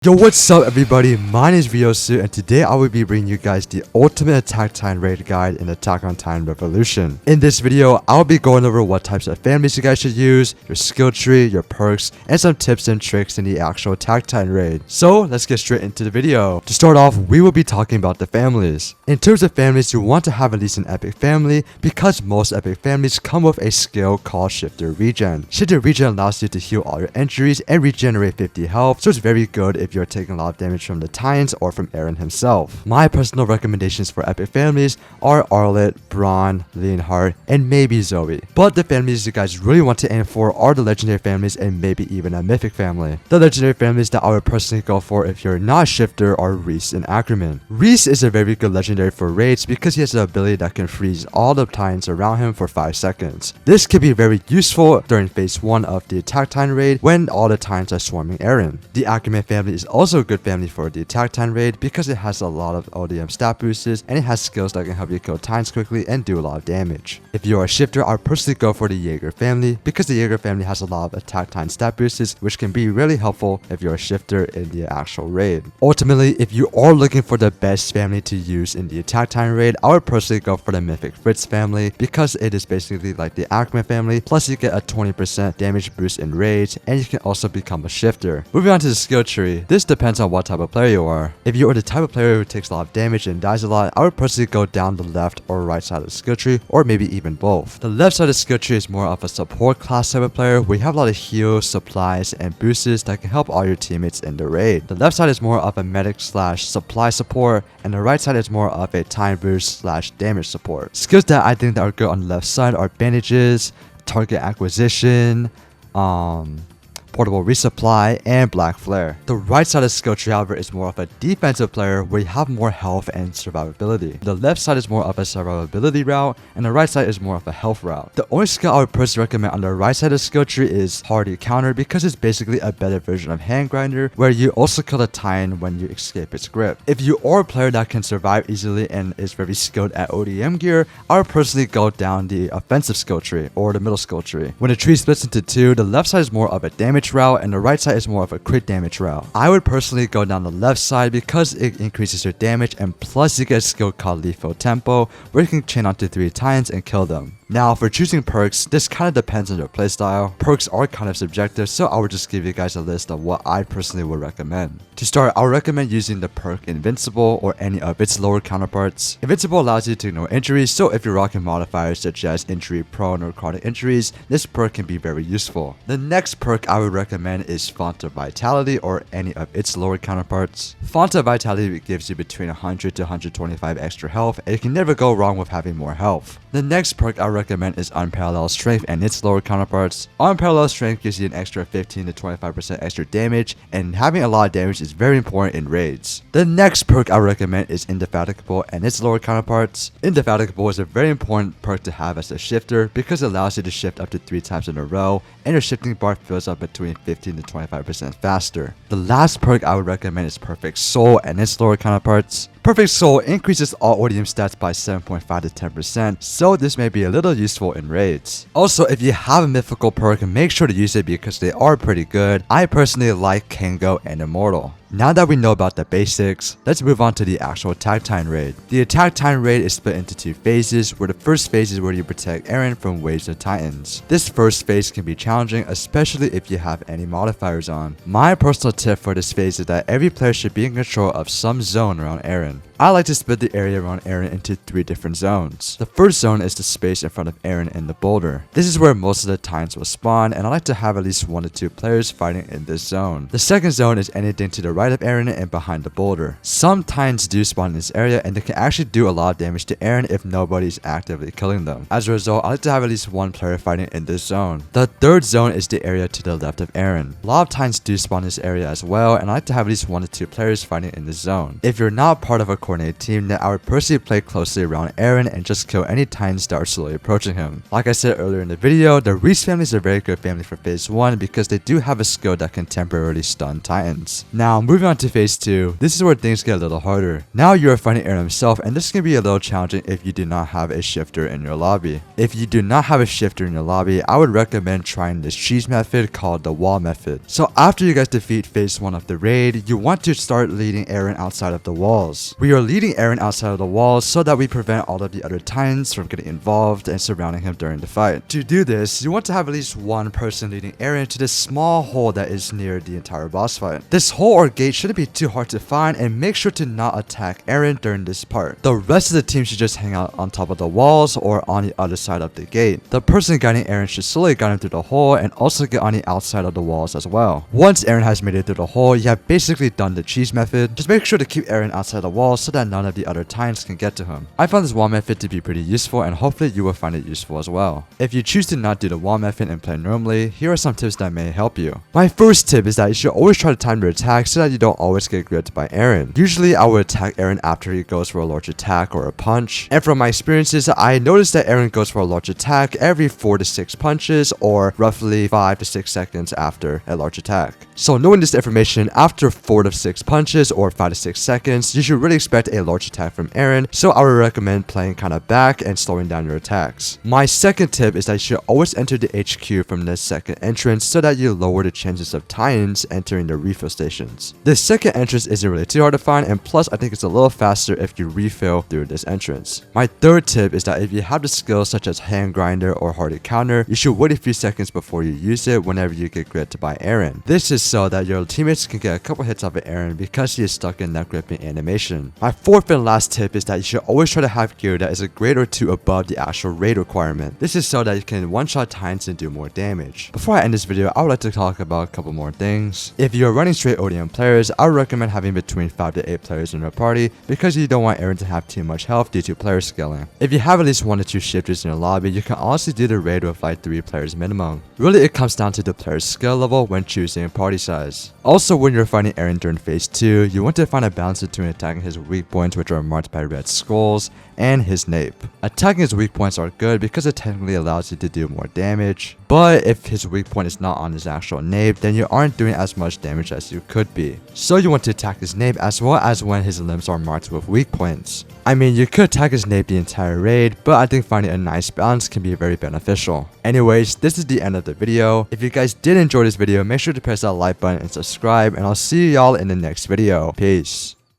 Yo, what's up everybody, my name is Ryosu and today I will be bringing you guys the ultimate Attack Titan raid guide in Attack on Titan Revolution. In this video, I'll be going over what types of families you guys should use, your skill tree, your perks, and some tips and tricks in the actual Attack Titan raid. So let's get straight into the video. To start off, we will be talking about the families. In terms of families, you want to have at least an epic family because most epic families come with a skill called Shifter Regen. Shifter Regen allows you to heal all your injuries and regenerate 50 health, so it's very good if you're taking a lot of damage from the Titans or from Eren himself. My personal recommendations for epic families are Arlet, Braun, Leonhardt, and maybe Zoe. But the families you guys really want to aim for are the legendary families and maybe even a mythic family. The legendary families that I would personally go for if you're not a shifter are Reese and Ackerman. Reese is a very good legendary for raids because he has an ability that can freeze all the Titans around him for 5 seconds. This can be very useful during phase 1 of the Attack Titan raid when all the Titans are swarming Eren. The Ackerman family is also a good family for the Attack Titan raid because it has a lot of ODM stat boosts and it has skills that can help you kill Titans quickly and do a lot of damage. If you are a shifter, I would personally go for the Jaeger family because the Jaeger family has a lot of Attack Titan stat boosts which can be really helpful if you're a shifter in the actual raid. Ultimately, if you are looking for the best family to use in the Attack Titan raid, I would personally go for the Mythic Fritz family because it is basically like the Ackerman family, plus you get a 20% damage boost in raids and you can also become a shifter. Moving on to the skill tree, this depends on what type of player you are. If you are the type of player who takes a lot of damage and dies a lot, I would personally go down the left or right side of the skill tree, or maybe even both. The left side of the skill tree is more of a support class type of player where you have a lot of heals, supplies, and boosts that can help all your teammates in the raid. The left side is more of a medic slash supply support, and the right side is more of a time boost slash damage support. Skills that I think that are good on the left side are bandages, target acquisition, portable resupply, and black flare. The right side of skill tree, however, is more of a defensive player where you have more health and survivability. The left side is more of a survivability route and the right side is more of a health route. The only skill I would personally recommend on the right side of skill tree is Hardy Counter because it's basically a better version of Hand Grinder where you also kill a Titan when you escape its grip. If you are a player that can survive easily and is very skilled at ODM gear, I would personally go down the offensive skill tree or the middle skill tree. When the tree splits into two, the left side is more of a damage route and the right side is more of a crit damage route. I would personally go down the left side because it increases your damage and plus you get a skill called Lethal Tempo where you can chain onto 3 Titans and kill them. Now for choosing perks, this kind of depends on your playstyle. Perks are kind of subjective, so I would just give you guys a list of what I personally would recommend. To start, I would recommend using the perk Invincible or any of its lower counterparts. Invincible allows you to ignore injuries, so if you're rocking modifiers such as injury prone or chronic injuries, this perk can be very useful. The next perk I would recommend is Font of Vitality or any of its lower counterparts. Font of Vitality gives you between 100 to 125 extra health and you can never go wrong with having more health. The next perk I recommend is Unparalleled Strength and its lower counterparts. Unparalleled Strength gives you an extra 15 to 25% extra damage, and having a lot of damage is very important in raids. The next perk I recommend is Indefatigable and its lower counterparts. Indefatigable is a very important perk to have as a shifter because it allows you to shift up to 3 times in a row and your shifting bar fills up between 15 to 25% faster. The last perk I would recommend is Perfect Soul and its lower counterparts. Perfect Soul increases all ODM stats by 7.5 to 10%, so this may be a little useful in raids. Also, if you have a mythical perk, make sure to use it because they are pretty good. I personally like Kango and Immortal. Now that we know about the basics, let's move on to the actual Attack Titan raid. The Attack Titan raid is split into 2 phases, where the first phase is where you protect Eren from waves of Titans. This first phase can be challenging, especially if you have any modifiers on. My personal tip for this phase is that every player should be in control of some zone around Eren. I like to split the area around Eren into 3 different zones. The first zone is the space in front of Eren and the boulder. This is where most of the Titans will spawn, and I like to have at least 1 to 2 players fighting in this zone. The second zone is anything to the right of Eren and behind the boulder. Some Titans do spawn in this area and they can actually do a lot of damage to Eren if nobody's actively killing them. As a result, I like to have at least 1 player fighting in this zone. The third zone is the area to the left of Eren. A lot of Titans do spawn in this area as well, and I like to have at least 1 to 2 players fighting in this zone. If you're not part of a coordinated team, then I would personally play closely around Aaron and just kill any Titans that are slowly approaching him. Like I said earlier in the video, the Reese family is a very good family for phase 1 because they do have a skill that can temporarily stun Titans. Now moving on to phase 2, this is where things get a little harder. Now you are fighting Aaron himself, and this can be a little challenging if you do not have a shifter in your lobby. If you do not have a shifter in your lobby, I would recommend trying this cheese method called the wall method. So after you guys defeat phase 1 of the raid, you want to start leading Aaron outside of the walls. We are leading Aaron outside of the walls so that we prevent all of the other Titans from getting involved and surrounding him during the fight. To do this, you want to have at least one person leading Aaron to this small hole that is near the entire boss fight. This hole or gate shouldn't be too hard to find, and make sure to not attack Aaron during this part. The rest of the team should just hang out on top of the walls or on the other side of the gate. The person guiding Aaron should slowly guide him through the hole and also get on the outside of the walls as well. Once Aaron has made it through the hole, you have basically done the cheese method. Just make sure to keep Aaron outside the walls so that none of the other Titans can get to him. I found this wall method to be pretty useful, and hopefully you will find it useful as well. If you choose to not do the wall method and play normally, here are some tips that may help you. My first tip is that you should always try to time your attack so that you don't always get gripped by Aaron. Usually I would attack Aaron after he goes for a large attack or a punch, and from my experiences I noticed that Aaron goes for a large attack every 4 to 6 punches, or roughly 5 to 6 seconds after a large attack. So knowing this information, after 4 to 6 punches or 5 to 6 seconds, you should really expect a large attack from Aaron, so I would recommend playing kind of back and slowing down your attacks. My second tip is that you should always enter the HQ from the second entrance so that you lower the chances of Titans entering the refill stations. The second entrance isn't really too hard to find, and plus I think it's a little faster if you refill through this entrance. My third tip is that if you have the skills such as hand grinder or hard counter, you should wait a few seconds before you use it whenever you get gripped by Aaron. This is so that your teammates can get a couple hits off of Aaron because he is stuck in that gripping animation. My fourth and last tip is that you should always try to have gear that is a grade or 2 above the actual raid requirement. This is so that you can one-shot Titans and do more damage. Before I end this video, I would like to talk about a couple more things. If you're running straight ODM players, I would recommend having between 5 to 8 players in your party because you don't want Aaron to have too much health due to player scaling. If you have at least 1 to 2 shifters in your lobby, you can honestly do the raid with like 3 players minimum. Really, it comes down to the player's skill level when choosing party size. Also, when you're fighting Aaron during phase 2, you want to find a balance between attacking his weak points, which are marked by red skulls, and his nape. Attacking his weak points are good because it technically allows you to do more damage, but if his weak point is not on his actual nape, then you aren't doing as much damage as you could be. So you want to attack his nape as well as when his limbs are marked with weak points. I mean, you could attack his nape the entire raid, but I think finding a nice balance can be very beneficial. Anyways, this is the end of the video. If you guys did enjoy this video, make sure to press that like button and subscribe, and I'll see y'all in the next video. Peace.